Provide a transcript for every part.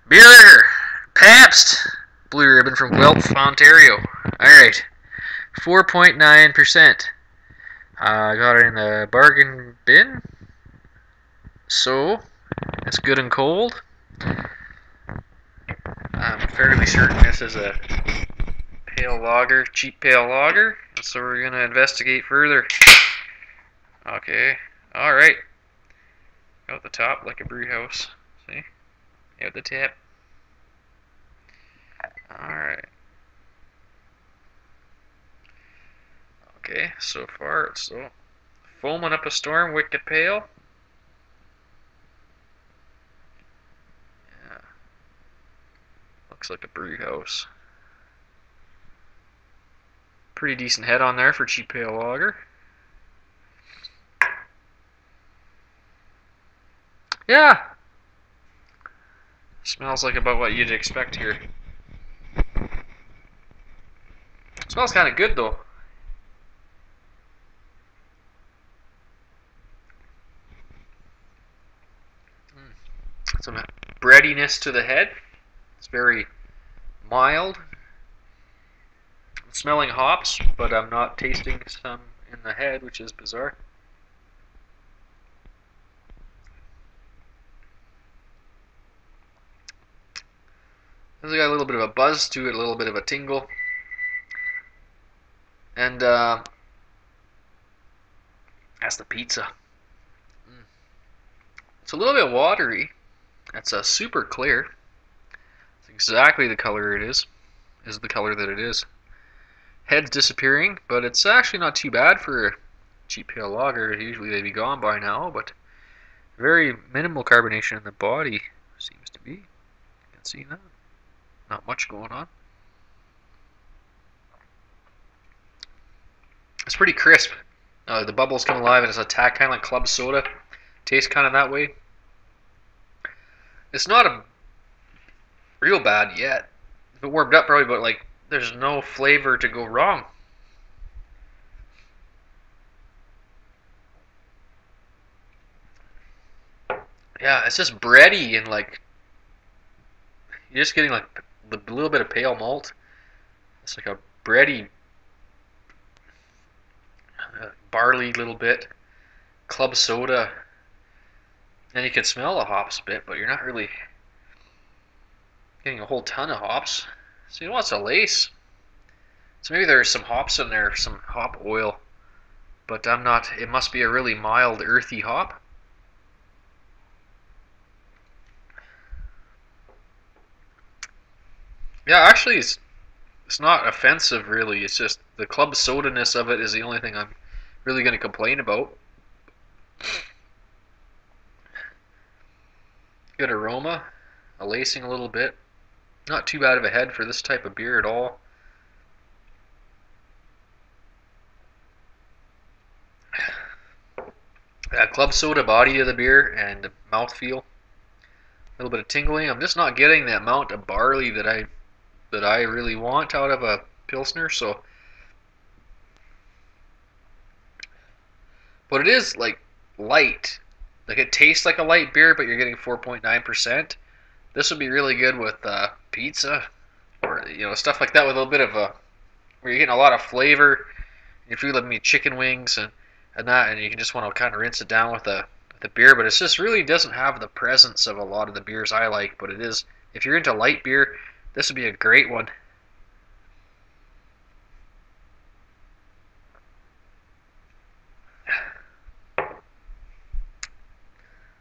Beer! Pabst! Blue Ribbon from Guelph, Ontario. Alright. 4.9%. I got it in the bargain bin. So, it's good and cold. I'm fairly certain this is a pale lager, cheap pale lager. So we're going to investigate further. Okay. Alright. Out the top like a brew house. See? Out the tap. Alright. Okay, so far it's so foaming up a storm, wicked pale. Yeah. Looks like a brew house. Pretty decent head on there for cheap pale lager. Yeah. Smells like about what you'd expect here. Smells kind of good though. Some breadiness to the head. It's very mild. I'm smelling hops, but I'm not tasting some in the head, which is bizarre. This has got a little bit of a buzz to it, a little bit of a tingle. And that's the pizza. It's a little bit watery. It's super clear. It's exactly the color it is the color that it is. Head's disappearing, but it's actually not too bad for a cheap pale lager. Usually they'd be gone by now, but very minimal carbonation in the body seems to be. You can see that. Not much going on. It's pretty crisp. The bubbles come alive and it's attack kind of like club soda. Tastes kind of that way. It's not a real bad yet. If it warmed up probably, but like there's no flavor to go wrong. Yeah, it's just bready and like you're just getting like a little bit of pale malt. It's like a bready barley little bit, club soda, and you can smell the hops a bit, but you're not really getting a whole ton of hops. So you know what's a lace? So maybe there's some hops in there, some hop oil, but I'm not. It must be a really mild, earthy hop. Yeah, actually, it's not offensive really. It's just the club soda-ness of it is the only thing I'm really going to complain about. Good aroma, a lacing a little bit. Not too bad of a head for this type of beer at all. Club soda body of the beer and mouthfeel. A little bit of tingling. I'm just not getting the amount of barley that I really want out of a pilsner. So, but it is like light. Like it tastes like a light beer, but you're getting 4.9%. This would be really good with pizza or stuff like that with a little bit of a where you're getting a lot of flavor. If you love me chicken wings and that, and you can just want to kind of rinse it down with the beer, but it just really doesn't have the presence of a lot of the beers I like. But it is, if you're into light beer, this would be a great one.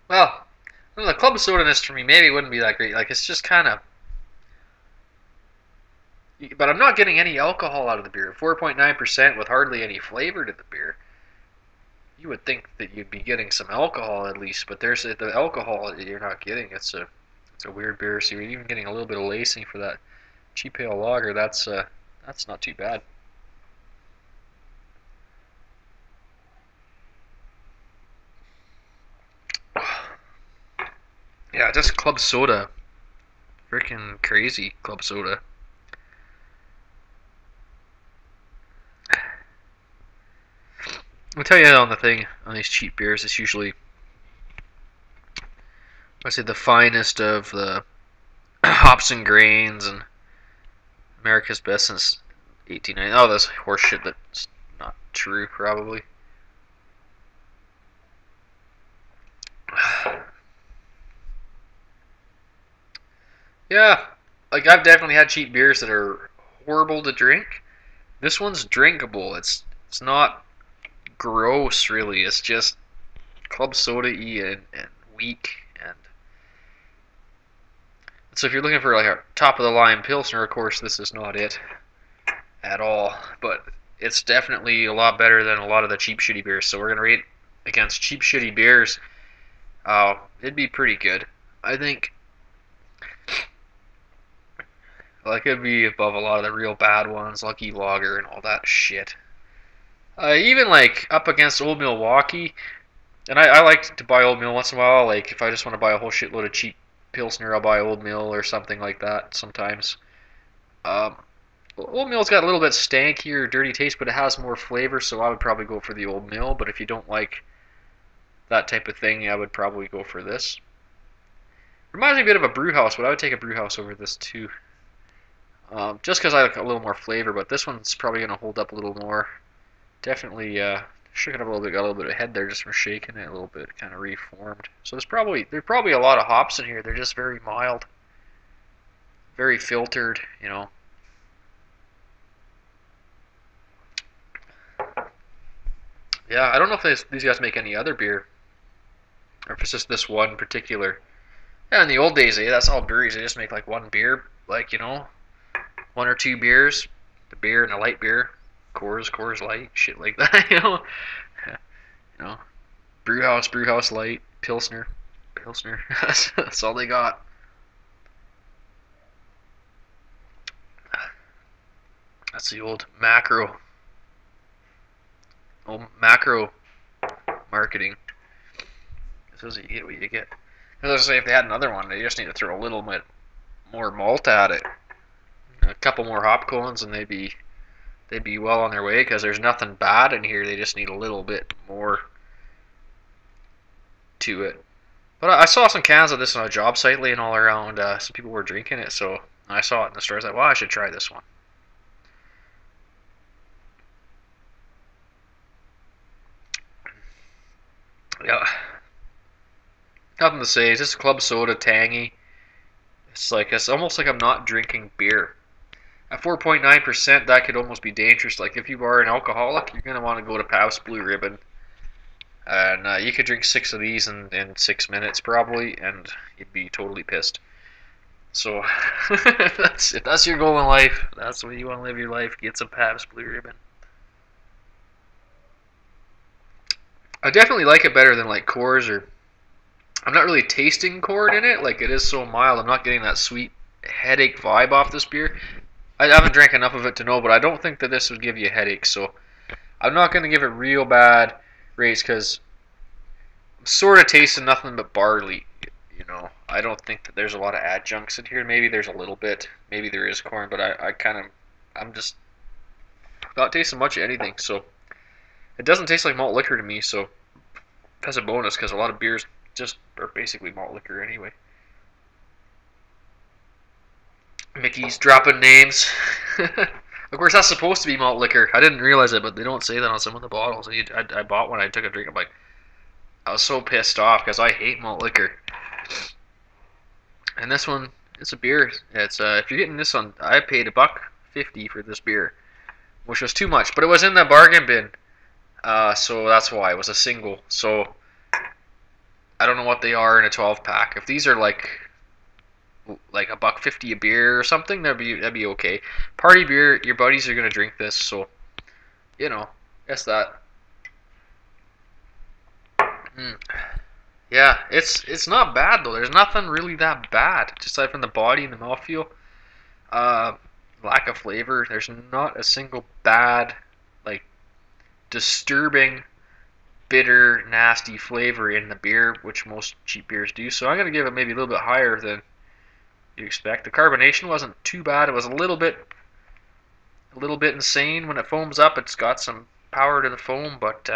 Well, the club soda-ness for me maybe wouldn't be that great. Like it's just kind of, but I'm not getting any alcohol out of the beer. 4.9% with hardly any flavor to the beer. You would think that you'd be getting some alcohol at least, but there's the alcohol that you're not getting. It's a weird beer. So you're even getting a little bit of lacing for that cheap pale lager. That's not too bad. Yeah, just club soda. Freaking crazy club soda. I'll tell you on the thing on these cheap beers, it's usually I say the finest of the hops and grains and America's best since 1890. Oh, that's horseshit. That's not true, probably. Yeah, like I've definitely had cheap beers that are horrible to drink. This one's drinkable. It's not gross really. It's just club soda-y and weak. And so if you're looking for like a top of the line pilsner, of course this is not it at all. But it's definitely a lot better than a lot of the cheap shitty beers. So we're gonna rate against cheap shitty beers. It'd be pretty good. I think like it'd be above a lot of the real bad ones, Lucky Lager and all that shit. Even like up against Old Milwaukee, and I like to buy Old Mill once in a while. Like if I just want to buy a whole shitload of cheap Pilsner, I'll buy Old Mill or something like that sometimes. Um, Old Mill's got a little bit stankier, dirty taste, but it has more flavor, so I would probably go for the Old Mill. But if you don't like that type of thing, I would probably go for this. Reminds me a bit of a brew house, but I would take a brew house over this too. Just because I like a little more flavor, but this one's probably going to hold up a little more. Definitely shook it up a little bit, got a little bit of head there just from shaking it a little bit, kind of reformed. So there's probably a lot of hops in here. They're just very mild, very filtered, you know. Yeah, I don't know if these guys make any other beer, or if it's just this one particular. Yeah, in the old days, that's all breweries. They just make like one beer, like you know, one or two beers, the beer and a light beer, Coors Light, shit like that, you know. You know, brew house light, Pilsner. That's all they got. That's the old macro marketing. This is you get what you get. As I was say, if they had another one, they just need to throw a little bit more malt at it, a couple more hop cones, and they'd be well on their way. Because there's nothing bad in here. They just need a little bit more to it. But I saw some cans of this on a job site laying all around. Some people were drinking it, so I saw it in the store. I was like, well, I should try this one. Yeah, nothing to say. It's just club soda, tangy. It's almost like I'm not drinking beer. At 4.9%, that could almost be dangerous. Like if you are an alcoholic, you're gonna want to go to Pabst Blue Ribbon, and you could drink 6 of these in 6 minutes probably, and you'd be totally pissed. So if that's your goal in life, that's the way you want to live your life. Get some Pabst Blue Ribbon. I definitely like it better than like Coors or. I'm not really tasting corn in it. Like it is so mild, I'm not getting that sweet headache vibe off this beer. I haven't drank enough of it to know, but I don't think that this would give you a headache. So I'm not going to give it real bad rates because I'm sort of tasting nothing but barley. You know, I don't think that there's a lot of adjuncts in here. Maybe there's a little bit. Maybe there is corn, but I'm just not tasting much of anything. So it doesn't taste like malt liquor to me. So that's a bonus because a lot of beers just are basically malt liquor anyway. Mickey's dropping names. Of course, that's supposed to be malt liquor. I didn't realize it, but they don't say that on some of the bottles. I bought one. I took a drink. I was so pissed off because I hate malt liquor. And this one, it's a beer. It's if you're getting this one, I paid $1.50 for this beer, which was too much, but it was in the bargain bin. So that's why it was a single. So I don't know what they are in a 12 pack. If these are like $1.50 a beer or something, that'd be okay. Party beer, your buddies are gonna drink this, so you know, guess that. Mm. Yeah, it's not bad though. There's nothing really that bad, just aside from the body and the mouthfeel. Uh, Lack of flavor. There's not a single bad, like disturbing, bitter, nasty flavor in the beer, which most cheap beers do. So I'm gonna give it maybe a little bit higher than you expect. The carbonation wasn't too bad. It was a little bit insane when it foams up. It's got some power to the foam, but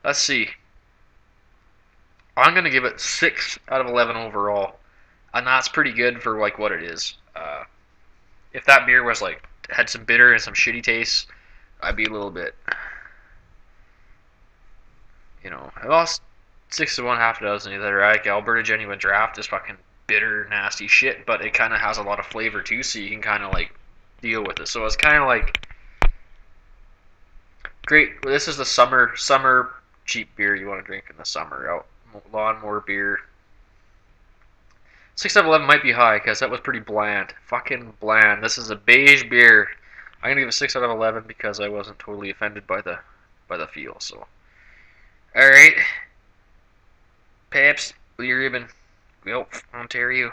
let's see. I'm gonna give it 6 out of 11 overall. and that's pretty good for like what it is. If that beer was like had some bitter and some shitty taste, I'd be a little bit, I lost 6 to 1, half a dozen. Either like Alberta Genuine Draft is fucking bitter, nasty shit, but it kind of has a lot of flavor too, so you can kind of like deal with it. So it's kind of like great. This is the summer cheap beer you want to drink in the summer. Out lawnmower beer. 6 out of 11 might be high because that was pretty bland. Fucking bland. This is a beige beer. I'm gonna give it 6 out of 11 because I wasn't totally offended by the feel. So, all right, Pabst, Blue Ribbon, Guelph, Ontario.